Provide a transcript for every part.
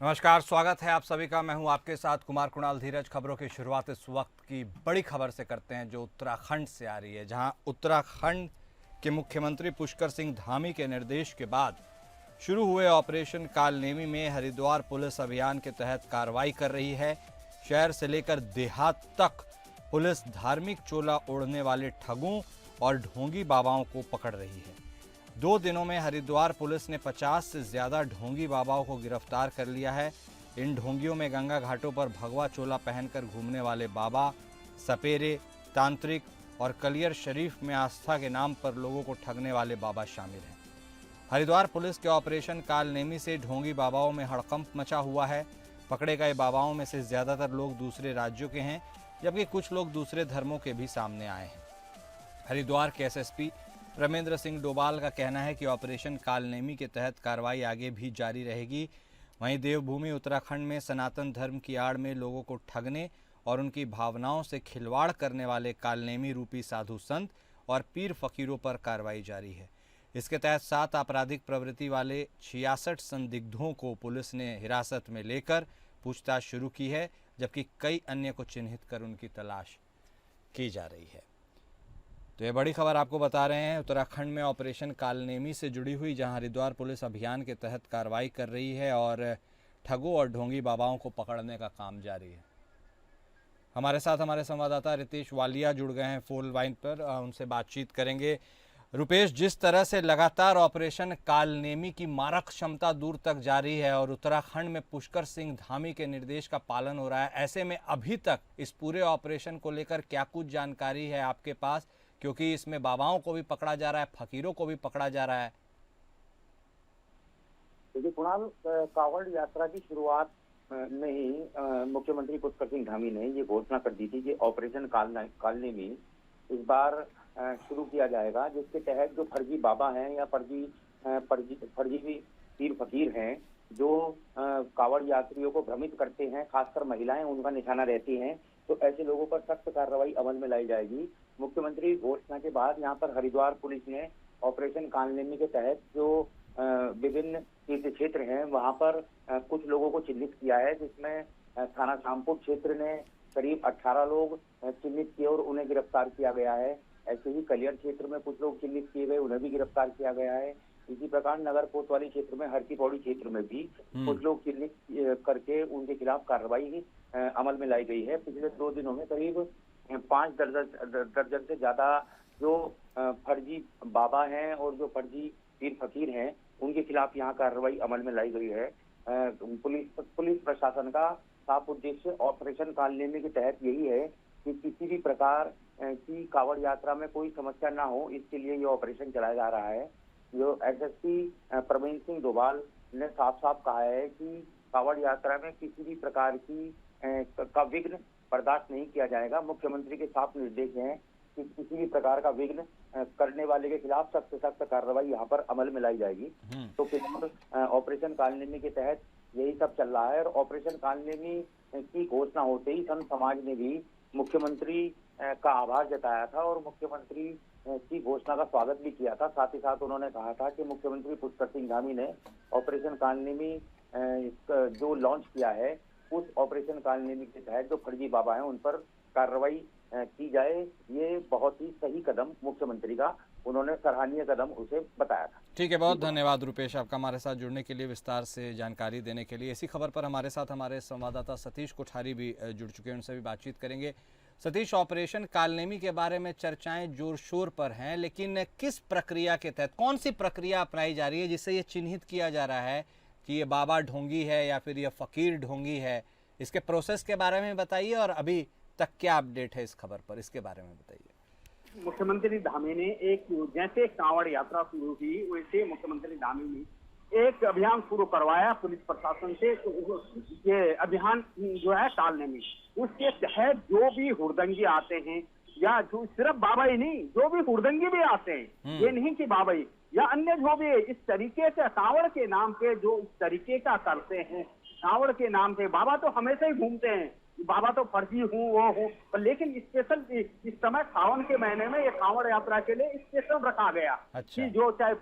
नमस्कार, स्वागत है आप सभी का। मैं हूं आपके साथ कुमार कुणाल धीरज। खबरों की शुरुआत इस वक्त की बड़ी खबर से करते हैं जो उत्तराखंड से आ रही है, जहां उत्तराखंड के मुख्यमंत्री पुष्कर सिंह धामी के निर्देश के बाद शुरू हुए ऑपरेशन कालनेमी में हरिद्वार पुलिस अभियान के तहत कार्रवाई कर रही है। शहर से लेकर देहात तक पुलिस धार्मिक चोला ओढ़ने वाले ठगों और ढोंगी बाबाओं को पकड़ रही है। 2 दिनों में हरिद्वार पुलिस ने 50 से ज्यादा ढोंगी बाबाओं को गिरफ्तार कर लिया है। इन ढोंगियों में गंगा घाटों पर भगवा चोला पहनकर घूमने वाले बाबा, सपेरे, तांत्रिक और कलियर शरीफ में आस्था के नाम पर लोगों को ठगने वाले बाबा शामिल हैं। हरिद्वार पुलिस के ऑपरेशन कालनेमी से ढोंगी बाबाओं में हड़कंप मचा हुआ है। पकड़े गए बाबाओं में से ज्यादातर लोग दूसरे राज्यों के हैं, जबकि कुछ लोग दूसरे धर्मों के भी सामने आए हैं। हरिद्वार के एसएसपी रमेंद्र सिंह डोभाल का कहना है कि ऑपरेशन कालनेमी के तहत कार्रवाई आगे भी जारी रहेगी। वहीं देवभूमि उत्तराखंड में सनातन धर्म की आड़ में लोगों को ठगने और उनकी भावनाओं से खिलवाड़ करने वाले कालनेमी रूपी साधु संत और पीर फकीरों पर कार्रवाई जारी है। इसके तहत 7 आपराधिक प्रवृत्ति वाले 66 संदिग्धों को पुलिस ने हिरासत में लेकर पूछताछ शुरू की है, जबकि कई अन्य को चिन्हित कर उनकी तलाश की जा रही है। तो ये बड़ी खबर आपको बता रहे हैं उत्तराखंड में ऑपरेशन कालनेमी से जुड़ी हुई, जहां हरिद्वार पुलिस अभियान के तहत कार्रवाई कर रही है और ठगों और ढोंगी बाबाओं को पकड़ने का काम जारी है। हमारे साथ हमारे संवाददाता रितेश वालिया जुड़ गए हैं फोन लाइन पर, उनसे बातचीत करेंगे। रुपेश, जिस तरह से लगातार ऑपरेशन कालनेमी की मारक क्षमता दूर तक जारी है और उत्तराखंड में पुष्कर सिंह धामी के निर्देश का पालन हो रहा है, ऐसे में अभी तक इस पूरे ऑपरेशन को लेकर क्या कुछ जानकारी है आपके पास? क्योंकि इसमें बाबाओं को भी पकड़ा जा रहा है, फकीरों को भी पकड़ा जा रहा है। देखिए कुणाल, कांवड़ यात्रा की शुरुआत में ही मुख्यमंत्री पुष्कर सिंह धामी ने ये घोषणा कर दी थी कि ऑपरेशन कालनेमी इस बार शुरू किया जाएगा, जिसके तहत जो फर्जी बाबा हैं या फर्जी भी पीर फकीर हैं जो कांवड़ यात्रियों को भ्रमित करते हैं, खासकर महिलाएं उनका निशाना रहती हैं, तो ऐसे लोगों पर सख्त कार्रवाई अमल में लाई जाएगी। मुख्यमंत्री घोषणा के बाद यहाँ पर हरिद्वार पुलिस ने ऑपरेशन कालनेमी के तहत जो विभिन्न तीर्थ क्षेत्र हैं वहाँ पर कुछ लोगों को चिन्हित किया है, जिसमें थाना शामपुर क्षेत्र ने करीब 18 लोग चिन्हित किए और उन्हें गिरफ्तार किया गया है। ऐसे ही कलियर क्षेत्र में कुछ लोग चिन्हित किए गए, उन्हें भी गिरफ्तार किया गया है। इसी प्रकार नगर कोतवाली क्षेत्र में, हर की पौड़ी क्षेत्र में भी कुछ लोग चिन्हित करके उनके खिलाफ कार्रवाई अमल में लाई गई है। पिछले 2 दिनों में करीब 5 दर्जन से ज्यादा जो फर्जी बाबा हैं और जो फर्जी पीर फकीर हैं उनके खिलाफ यहाँ कार्रवाई अमल में लाई गई है। पुलिस प्रशासन का साफ उद्देश्य ऑपरेशन कालनेमी के तहत यही है कि किसी भी प्रकार की कांवड़ यात्रा में कोई समस्या ना हो, इसके लिए ये ऑपरेशन चलाया जा रहा है। जो एसएसपी प्रवीण सिंह डोभाल ने साफ साफ कहा है कि कांवड़ यात्रा में किसी भी प्रकार की का विघ्न बर्दाश्त नहीं किया जाएगा। मुख्यमंत्री के साफ निर्देश हैं कि किसी भी प्रकार का विघ्न करने वाले के खिलाफ सख्त से सख्त कार्रवाई यहाँ पर अमल में लाई जाएगी। तो फिलहाल ऑपरेशन कालनेमी के तहत यही सब चल रहा है और ऑपरेशन कालनेमी की घोषणा होते ही संत समाज ने भी मुख्यमंत्री का आभार जताया था और मुख्यमंत्री की घोषणा का स्वागत भी किया था। साथ ही साथ उन्होंने कहा था कि मुख्यमंत्री पुष्कर सिंह धामी ने ऑपरेशन कालनेमी जो लॉन्च किया है, उस ऑपरेशन कालनेमी के तहत जो फर्जी बाबा हैं उन पर कार्रवाई की जाए। ये बहुत ही सही कदम मुख्यमंत्री का, उन्होंने सराहनीय कदम उसे बताया था। ठीक है, बहुत धन्यवाद रुपेश आपका हमारे साथ जुड़ने के लिए, विस्तार से जानकारी देने के लिए। इसी खबर पर हमारे साथ हमारे संवाददाता सतीश कोठारी भी जुड़ चुके हैं, उनसे भी बातचीत करेंगे। सतीश, ऑपरेशन कालनेमी के बारे में चर्चाएं जोर शोर पर हैं, लेकिन किस प्रक्रिया के तहत, कौन सी प्रक्रिया अपनाई जा रही है जिससे ये चिन्हित किया जा रहा है कि ये बाबा ढोंगी है या फिर ये फकीर ढोंगी है? इसके प्रोसेस के बारे में बताइए और अभी तक क्या अपडेट है इस खबर पर, इसके बारे में बताइए। मुख्यमंत्री धामी ने जैसे कांवड़ यात्रा शुरू हुई वैसे मुख्यमंत्री धामी ने एक अभियान शुरू करवाया पुलिस प्रशासन से। ये अभियान जो है कालनेमी, उसके तहत जो भी हुड़दंगी आते हैं या जो सिर्फ बाबा ही नहीं, जो भी हुड़दंगी भी आते हैं, ये नहीं कि बाबा ही या अन्य जो भी इस तरीके से कांवड़ के नाम पे जो इस तरीके का करते हैं, कांवड़ के नाम पे बाबा तो हमेशा ही घूमते हैं, बाबा तो फर्जी हूँ वो हूँ, लेकिन स्पेशल इस समय सावन के महीने में ये कांवड़ यात्रा के लिए स्पेशल रखा गया। अच्छा। कि जो चाहे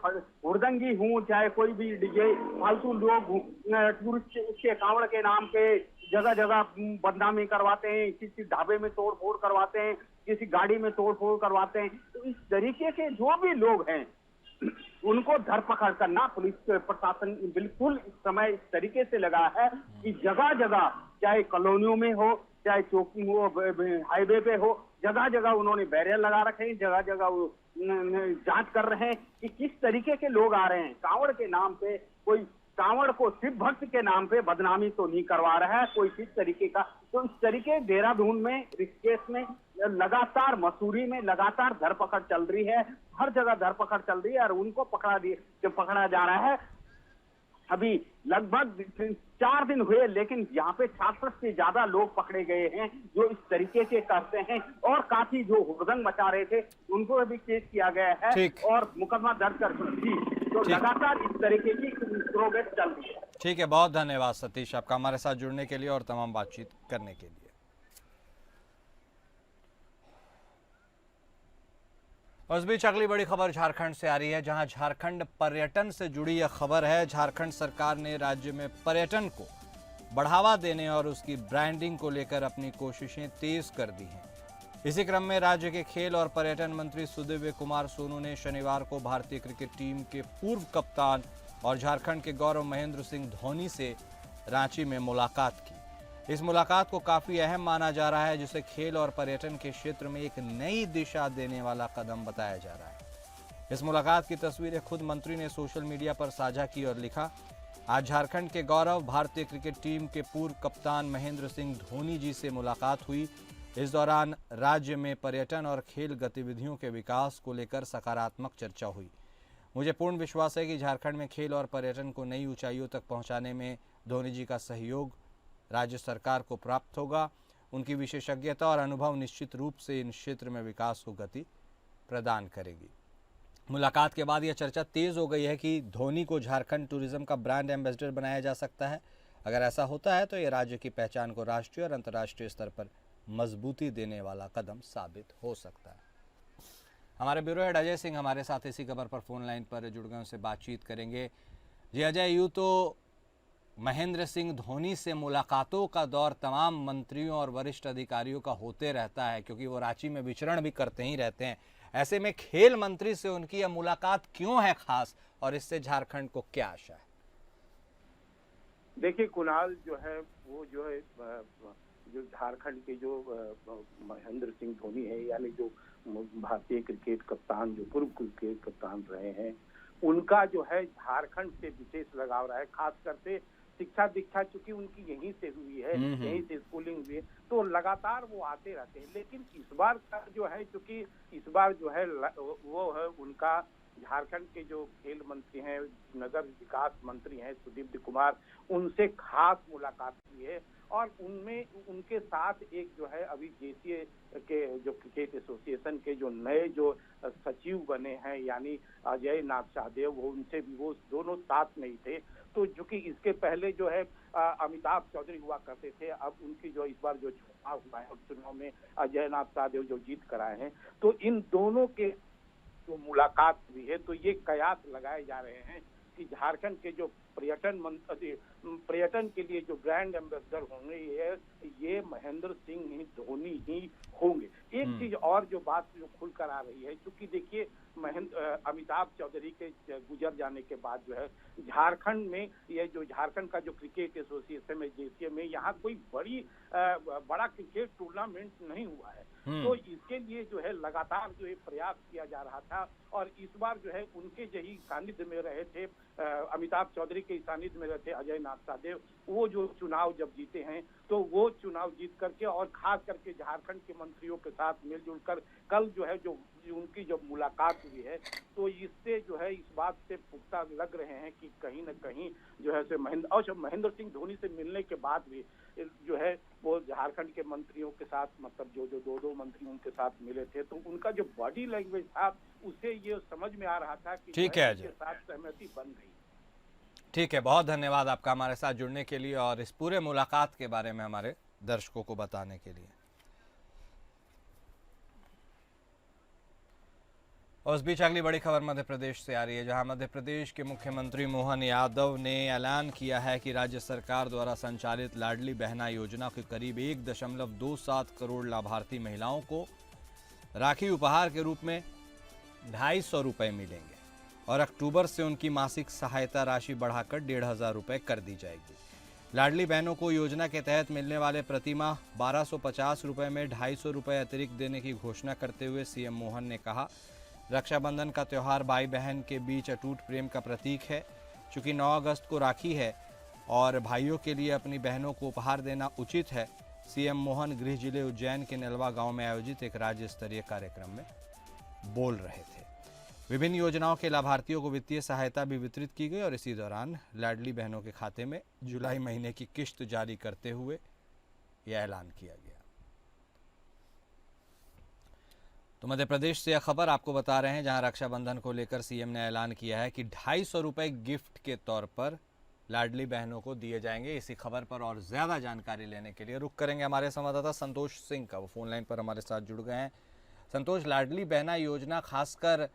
हुड़दंगी हूँ, चाहे कोई भी डीजे फालतू लोग टूरिस्ट के कांवड़ के नाम पे जगह जगह बदनामी करवाते हैं, किसी ढाबे में तोड़ फोड़ करवाते हैं, किसी गाड़ी में तोड़ फोड़ करवाते हैं। तो इस तरीके के जो भी लोग हैं उनको धरपकड़ करना पुलिस प्रशासन बिल्कुल इस समय इस तरीके से लगा है कि जगह जगह, चाहे कॉलोनियों में हो, चाहे चौकी हो, हाईवे पे हो, जगह जगह उन्होंने बैरियर लगा रखे हैं, जगह जगह वो जांच कर रहे हैं कि किस तरीके के लोग आ रहे हैं। कांवड़ के नाम पे कोई कांवड़ को शिव भक्त के नाम पे बदनामी तो नहीं करवा रहा है कोई किस तरीके का। तो इस तरीके देहरादून में, ऋषिकेश में लगातार, मसूरी में लगातार धरपकड़ चल रही है, हर जगह धरपकड़ चल रही है और उनको पकड़ा जा रहा है। अभी लगभग 4 दिन हुए, लेकिन यहाँ पे 66 से ज्यादा लोग पकड़े गए हैं जो इस तरीके के करते हैं, और काफी जो हुड़दंग मचा रहे थे उनको भी केस किया गया है ठीक। और मुकदमा दर्ज कर दी। तो ठीक। लगातार इस तरीके की प्रोग्रेस चल रही है। ठीक है, बहुत धन्यवाद सतीश आपका हमारे साथ जुड़ने के लिए और तमाम बातचीत करने के लिए। उस बीच अगली बड़ी खबर झारखंड से आ रही है, जहां झारखंड पर्यटन से जुड़ी यह खबर है। झारखंड सरकार ने राज्य में पर्यटन को बढ़ावा देने और उसकी ब्रांडिंग को लेकर अपनी कोशिशें तेज कर दी हैं। इसी क्रम में राज्य के खेल और पर्यटन मंत्री सुदिव्य कुमार सोनू ने शनिवार को भारतीय क्रिकेट टीम के पूर्व कप्तान और झारखंड के गौरव महेंद्र सिंह धोनी से रांची में मुलाकात की। इस मुलाकात को काफी अहम माना जा रहा है, जिसे खेल और पर्यटन के क्षेत्र में एक नई दिशा देने वाला कदम बताया जा रहा है। इस मुलाकात की तस्वीरें खुद मंत्री ने सोशल मीडिया पर साझा की और लिखा, आज झारखंड के गौरव भारतीय क्रिकेट टीम के पूर्व कप्तान महेंद्र सिंह धोनी जी से मुलाकात हुई। इस दौरान राज्य में पर्यटन और खेल गतिविधियों के विकास को लेकर सकारात्मक चर्चा हुई। मुझे पूर्ण विश्वास है कि झारखंड में खेल और पर्यटन को नई ऊंचाइयों तक पहुंचाने में धोनी जी का सहयोग राज्य सरकार को प्राप्त होगा। उनकी विशेषज्ञता और अनुभव निश्चित रूप से इन क्षेत्र में विकास को गति प्रदान करेगी। मुलाकात के बाद यह चर्चा तेज हो गई है कि धोनी को झारखंड टूरिज्म का ब्रांड एम्बेसडर बनाया जा सकता है। अगर ऐसा होता है तो यह राज्य की पहचान को राष्ट्रीय और अंतर्राष्ट्रीय स्तर पर मजबूती देने वाला कदम साबित हो सकता है। हमारे ब्यूरो हेड अजय सिंह हमारे साथ इसी खबर पर फोन लाइन पर जुड़ गए, उनसे बातचीत करेंगे। जी अजय, यूँ तो महेंद्र सिंह धोनी से मुलाकातों का दौर तमाम मंत्रियों और वरिष्ठ अधिकारियों का होते रहता है, क्योंकि वो रांची में विचरण भी करते ही रहते हैं। ऐसे में खेल मंत्री से उनकी यह मुलाकात क्यों है खास, और इससे झारखंड को क्या आशा है? देखिए कुणाल, जो है वो जो है जो झारखंड के जो महेंद्र सिंह धोनी है, यानी जो भारतीय क्रिकेट कप्तान, जो पूर्व क्रिकेट कप्तान रहे हैं, उनका जो है झारखंड से विशेष लगाव रहा है। खास करके शिक्षा दीक्षा चूंकि उनकी यहीं से हुई है, यहीं से स्कूलिंग हुई है, तो लगातार वो आते रहते हैं। लेकिन इस बार का जो है, चूंकि इस बार जो है वो है उनका झारखंड के जो खेल मंत्री हैं, नगर विकास मंत्री हैं सुदीव्य कुमार, उनसे खास मुलाकात की है। और उनमें उनके साथ एक जो है अभी जेसीए के जो क्रिकेट एसोसिएशन के जो नए जो सचिव बने हैं, यानी अजय नाथ शाहदेव, वो उनसे भी वो दोनों साथ में ही थे। तो जो कि इसके पहले जो है अमिताभ चौधरी हुआ करते थे, अब उनकी जो इस बार जो चुनाव हुआ है, उस चुनाव में अजय नाथ शाहदेव जो जीत कर आए हैं, तो इन दोनों के जो मुलाकात हुई है, तो ये कयास लगाए जा रहे हैं कि झारखंड के जो पर्यटन के लिए जो ब्रांड एम्बेसडर होंगे ये महेंद्र सिंह धोनी ही होंगे। एक चीज और जो बात जो खुलकर आ रही है, क्योंकि देखिए अमिताभ चौधरी के गुजर जाने के बाद जो है झारखंड में ये जो झारखंड का जो क्रिकेट एसोसिएशन है जेसीए में, यहाँ कोई बड़ा क्रिकेट टूर्नामेंट नहीं हुआ है। तो इसके लिए जो है लगातार जो है प्रयास किया जा रहा था, और इस बार जो है उनके यही सानिध्य में रहे थे, अमिताभ चौधरी के सानिध्य में रहे थे अजय नाथ शाहदेव। वो जो चुनाव जब जीते हैं, तो वो चुनाव जीत करके और खास करके झारखंड के मंत्रियों के साथ मिलजुल कर कल जो है जो उनकी जब मुलाकात हुई है, तो इससे जो है इस बात से पुख्ता लग रहे हैं कि कहीं न कहीं जो है महेंद्र सिंह धोनी से मिलने के बाद भी जो है वो झारखंड के मंत्रियों के साथ, मतलब जो दो मंत्री उनके साथ मिले थे, तो उनका जो बॉडी लैंग्वेज था उससे ये समझ में आ रहा था कि ठीक है, उनके साथ सहमति बन गई। ठीक है, बहुत धन्यवाद आपका हमारे साथ जुड़ने के लिए और इस पूरे मुलाकात के बारे में हमारे दर्शकों को बताने के लिए। और इस बीच अगली बड़ी खबर मध्य प्रदेश से आ रही है, जहां मध्य प्रदेश के मुख्यमंत्री मोहन यादव ने ऐलान किया है कि राज्य सरकार द्वारा संचालित लाडली बहना योजना के करीब 1.27 करोड़ लाभार्थी महिलाओं को राखी उपहार के रूप में 250 रुपये मिलेंगे और अक्टूबर से उनकी मासिक सहायता राशि बढ़ाकर 1500 रुपये कर दी जाएगी। लाडली बहनों को योजना के तहत मिलने वाले प्रतिमाह 1250 रुपये में 250 रुपये अतिरिक्त देने की घोषणा करते हुए सीएम मोहन ने कहा, रक्षाबंधन का त्यौहार भाई बहन के बीच अटूट प्रेम का प्रतीक है। चूँकि 9 अगस्त को राखी है और भाइयों के लिए अपनी बहनों को उपहार देना उचित है। सीएम मोहन गृह जिले उज्जैन के नलवा गांव में आयोजित एक राज्य स्तरीय कार्यक्रम में बोल रहे थे। विभिन्न योजनाओं के लाभार्थियों को वित्तीय सहायता भी वितरित की गई और इसी दौरान लाडली बहनों के खाते में जुलाई महीने की किश्त जारी करते हुए यह ऐलान किया गया। तो मध्य प्रदेश से यह खबर आपको बता रहे हैं, जहां रक्षाबंधन को लेकर सीएम ने ऐलान किया है कि 250 रुपये गिफ्ट के तौर पर लाडली बहनों को दिए जाएंगे। इसी खबर पर और ज़्यादा जानकारी लेने के लिए रुख करेंगे हमारे संवाददाता संतोष सिंह का। वो फोन लाइन पर हमारे साथ जुड़ गए हैं। संतोष, लाडली बहना योजना खासकर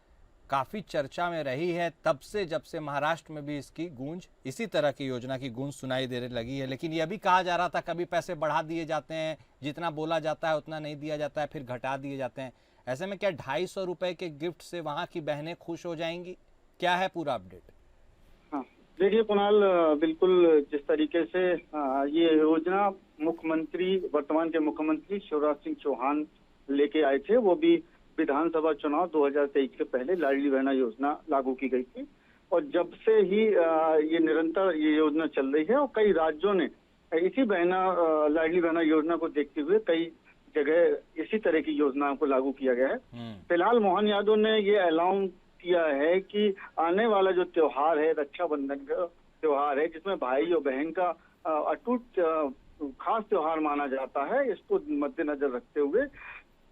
काफ़ी चर्चा में रही है तब से, जब से महाराष्ट्र में भी इसकी गूंज, इसी तरह की योजना की गूंज सुनाई देने लगी है। लेकिन यह भी कहा जा रहा था कभी पैसे बढ़ा दिए जाते हैं, जितना बोला जाता है उतना नहीं दिया जाता है, फिर घटा दिए जाते हैं। ऐसे में क्या 250 रुपये के गिफ्ट से वहाँ की बहनें खुश हो जाएंगी? क्या है पूरा अपडेट? हाँ, देखिए कुणाल, बिल्कुल जिस तरीके से ये योजना वर्तमान के मुख्यमंत्री शिवराज सिंह चौहान लेके आए थे, वो भी विधानसभा चुनाव 2023 के पहले लाडली बहना योजना लागू की गई थी। और जब से ही ये निरंतर ये योजना चल रही है और कई राज्यों ने इसी लाडली बहना योजना को देखते हुए कई जगह इसी तरह की योजनाओं को लागू किया गया है। फिलहाल मोहन यादव ने ये ऐलान किया है कि आने वाला जो त्योहार है, रक्षाबंधन का त्योहार है, जिसमें भाई और बहन का अटूट खास त्योहार माना जाता है, इसको मद्देनजर रखते हुए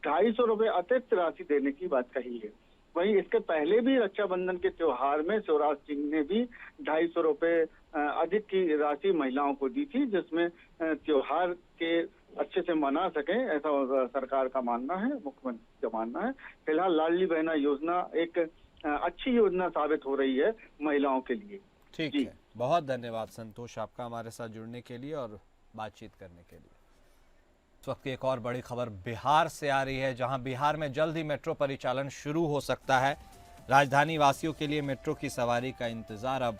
250 रुपये अतिरिक्त राशि देने की बात कही है। वहीं इसके पहले भी रक्षाबंधन के त्योहार में शिवराज सिंह ने भी 250 रुपये अधिक की राशि महिलाओं को दी थी, जिसमें त्योहार के अच्छे से मना सकें, ऐसा सरकार का मानना है, मुख्यमंत्री का मानना है। फिलहाल लाडली बहना योजना एक अच्छी योजना साबित हो रही है महिलाओं के लिए। ठीक है, बहुत धन्यवाद संतोष आपका हमारे साथ जुड़ने के लिए और बातचीत करने के लिए। इस वक्त की एक और बड़ी खबर बिहार से आ रही है, जहां बिहार में जल्द ही मेट्रो परिचालन शुरू हो सकता है। राजधानी वासियों के लिए मेट्रो की सवारी का इंतजार अब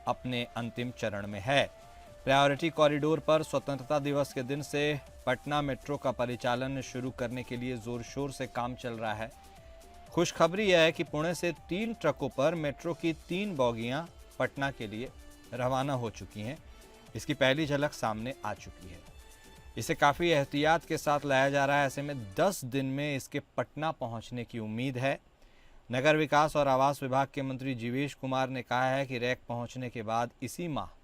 अपने अंतिम चरण में है। प्रायोरिटी कॉरिडोर पर स्वतंत्रता दिवस के दिन से पटना मेट्रो का परिचालन शुरू करने के लिए जोर शोर से काम चल रहा है। खुशखबरी यह है कि पुणे से 3 ट्रकों पर मेट्रो की 3 बोगियां पटना के लिए रवाना हो चुकी हैं। इसकी पहली झलक सामने आ चुकी है। इसे काफ़ी एहतियात के साथ लाया जा रहा है। ऐसे में 10 दिन में इसके पटना पहुंचने की उम्मीद है। नगर विकास और आवास विभाग के मंत्री जीवेश कुमार ने कहा है कि रैक पहुंचने के बाद इसी माह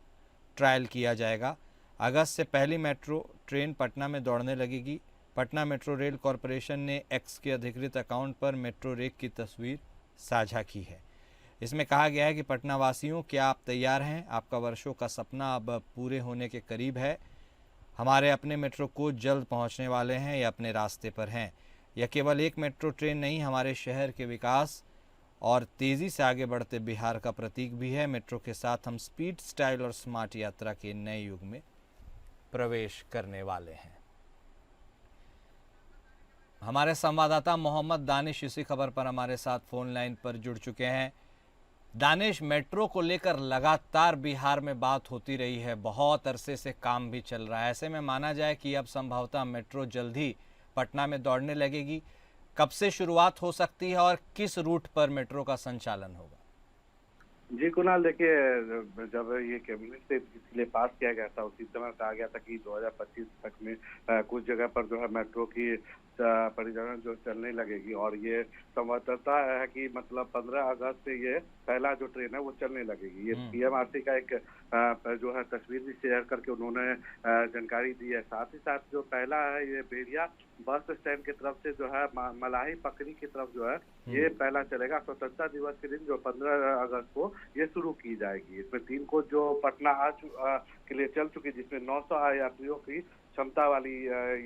ट्रायल किया जाएगा। अगस्त से पहली मेट्रो ट्रेन पटना में दौड़ने लगेगी। पटना मेट्रो रेल कॉरपोरेशन ने एक्स के अधिकृत अकाउंट पर मेट्रो रेक की तस्वीर साझा की है। इसमें कहा गया है कि पटना वासियों, क्या आप तैयार हैं? आपका वर्षों का सपना अब पूरे होने के करीब है। हमारे अपने मेट्रो कोच जल्द पहुंचने वाले हैं या अपने रास्ते पर हैं। यह केवल एक मेट्रो ट्रेन नहीं, हमारे शहर के विकास और तेज़ी से आगे बढ़ते बिहार का प्रतीक भी है। मेट्रो के साथ हम स्पीड, स्टाइल और स्मार्ट यात्रा के नए युग में प्रवेश करने वाले हैं। हमारे संवाददाता मोहम्मद दानिश इसी खबर पर हमारे साथ फोन लाइन पर जुड़ चुके हैं। दानिश, मेट्रो को लेकर लगातार बिहार में बात होती रही है, बहुत अरसे से काम भी चल रहा है। ऐसे में माना जाए कि अब संभवतः मेट्रो जल्द ही पटना में दौड़ने लगेगी। कब से शुरुआत हो सकती है और किस रूट पर मेट्रो का संचालन होगा? जी कुणाल, देखिए, जब ये कैबिनेट से इसलिए पास किया गया था उसी समय कहा गया था कि 2025 तक में कुछ जगह पर जो है मेट्रो की परिचालन जो चलने लगेगी। और ये संभवतः है कि मतलब 15 अगस्त से ये पहला जो ट्रेन है वो चलने लगेगी। ये पीएमआरसी का एक जो है तस्वीर भी शेयर करके उन्होंने जानकारी दी है। साथ ही साथ जो पहला है ये बेरिया बस स्टैंड की तरफ से जो है मलाही पकड़ी की तरफ जो है ये पहला चलेगा। स्वतंत्रता दिवस के दिन जो 15 अगस्त को ये शुरू की जाएगी। इसमें 3 कोच जो पटना के लिए चल चुकी, जिसमें 900 यात्रियों की क्षमता वाली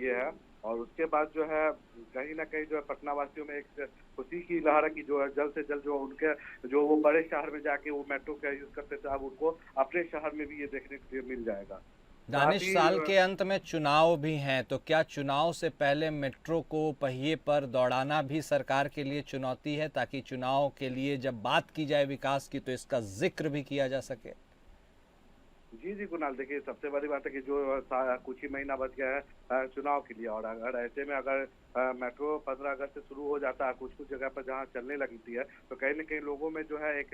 ये है। और उसके बाद जो है कहीं ना कहीं जो है पटना वासियों में एक खुशी की लहर है कि जो है जल्द से जल्द जो उनके जो वो बड़े शहर में जाके वो मेट्रो का यूज करते थे, अब उनको अपने शहर में भी ये देखने के लिए मिल जाएगा। दानिश, साल के अंत में चुनाव भी हैं, तो क्या चुनाव से पहले मेट्रो को पहिए पर दौड़ाना भी सरकार के लिए चुनौती है, ताकि चुनाव के लिए जब बात की जाए विकास की तो इसका जिक्र भी किया जा सके? जी कुणाल, देखिए सबसे बड़ी बात है कि जो कुछ ही महीना बच गया है चुनाव के लिए, और अगर ऐसे में अगर मेट्रो 15 अगस्त से शुरू हो जाता है कुछ जगह पर जहां चलने लगती है, तो कहीं न कहीं लोगों में जो है एक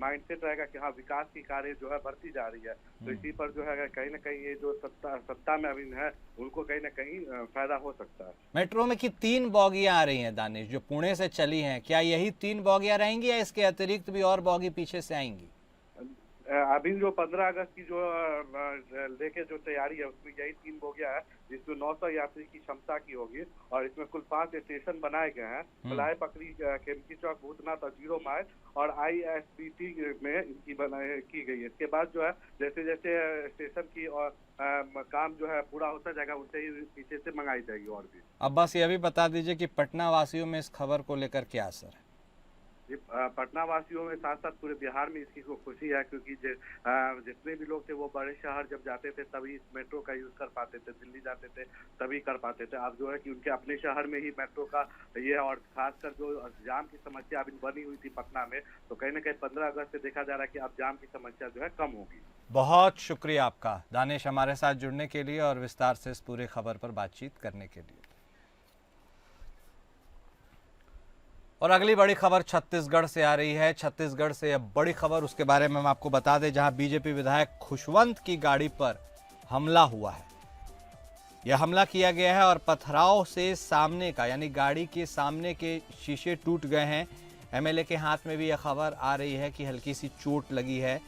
माइंडसेट रहेगा कि हाँ विकास की कार्य जो है बढ़ती जा रही है। तो इसी पर जो है कहीं न कहीं ये जो सत्ता में अभी है उनको कहीं न कहीं फायदा हो सकता है। मेट्रो में की 3 बॉगियां आ रही हैं दानिश, जो पुणे से चली हैं, क्या यही 3 बॉगियां रहेंगी या इसके अतिरिक्त भी और बॉगी पीछे से आएंगी? अभी जो 15 अगस्त की जो लेके जो तैयारी है उसमें यही 3 बोगियां है, जिसमें 900 यात्री की क्षमता की होगी। और इसमें कुल 5 स्टेशन बनाए गए हैं। मलाही पकड़ी, केमकी चौक, भूतनाथ और 0 माइल और ISBT में इनकी की गई है। इसके बाद जो है जैसे जैसे स्टेशन की और काम जो है पूरा होता जाएगा उससे ही पीछे से मंगाई जाएगी। और भी अब बस ये भी बता दीजिए कि पटना वासियों में इस खबर को लेकर क्या असर है? पटना वासियों में साथ साथ पूरे बिहार में इसकी खुशी है, क्योंकि जितने भी लोग थे वो बड़े शहर जब जाते थे तभी इस मेट्रो का यूज कर पाते थे, दिल्ली जाते थे तभी कर पाते थे। अब जो है कि उनके अपने शहर में ही मेट्रो का ये, और खासकर जो जाम की समस्या अभी बनी हुई थी पटना में, तो कहीं ना कहीं 15 अगस्त से देखा जा रहा है कि अब जाम की समस्या जो है कम होगी। बहुत शुक्रिया आपका दानिश, हमारे साथ जुड़ने के लिए और विस्तार से इस पूरे खबर पर बातचीत करने के लिए। और अगली बड़ी खबर छत्तीसगढ़ से आ रही है। छत्तीसगढ़ से अब बड़ी खबर, उसके बारे में हम आपको बता दें, जहां बीजेपी विधायक खुशवंत की गाड़ी पर हमला हुआ है। यह हमला किया गया है और पथराव से सामने का, यानी गाड़ी के सामने के शीशे टूट गए हैं। एमएलए के हाथ में भी यह खबर आ रही है कि हल्की सी चोट लगी है।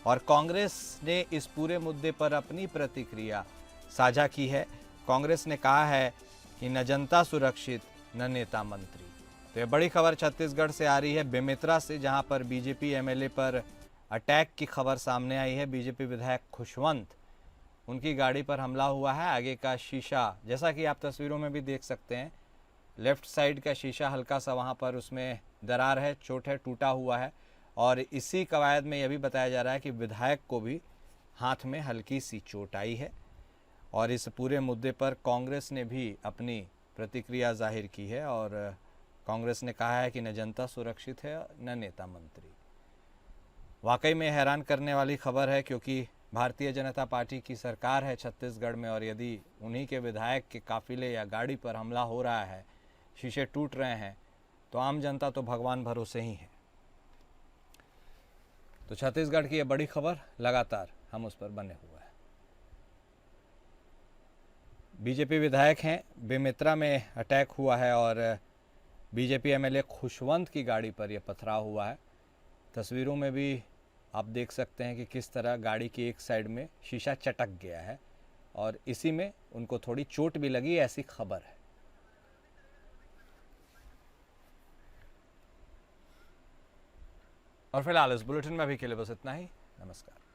और कांग्रेस ने इस पूरे मुद्दे पर अपनी प्रतिक्रिया साझा की है। कांग्रेस ने कहा है कि न जनता सुरक्षित न नेता मंत्री। तो यह बड़ी खबर छत्तीसगढ़ से आ रही है, बेमेतरा से, जहां पर बीजेपी एमएलए पर अटैक की खबर सामने आई है। बीजेपी विधायक खुशवंत, उनकी गाड़ी पर हमला हुआ है। आगे का शीशा, जैसा कि आप तस्वीरों में भी देख सकते हैं, लेफ्ट साइड का शीशा हल्का सा वहां पर उसमें दरार है, चोट है, टूटा हुआ है। और इसी कवायद में यह भी बताया जा रहा है कि विधायक को भी हाथ में हल्की सी चोट आई है। और इस पूरे मुद्दे पर कांग्रेस ने भी अपनी प्रतिक्रिया जाहिर की है और कांग्रेस ने कहा है कि न जनता सुरक्षित है न नेता मंत्री। वाकई में हैरान करने वाली खबर है, क्योंकि भारतीय जनता पार्टी की सरकार है छत्तीसगढ़ में, और यदि उन्हीं के विधायक के काफिले या गाड़ी पर हमला हो रहा है, शीशे टूट रहे हैं, तो आम जनता तो भगवान भरोसे ही है। तो छत्तीसगढ़ की यह बड़ी खबर, लगातार हम उस पर बने हुए हैं। बीजेपी विधायक हैं, बेमेतरा में अटैक हुआ है और बीजेपी एमएलए खुशवंत की गाड़ी पर यह पथराव हुआ है। तस्वीरों में भी आप देख सकते हैं कि किस तरह गाड़ी की एक साइड में शीशा चटक गया है और इसी में उनको थोड़ी चोट भी लगी, ऐसी खबर है। और फिलहाल इस बुलेटिन में अभी के लिए बस इतना ही। नमस्कार।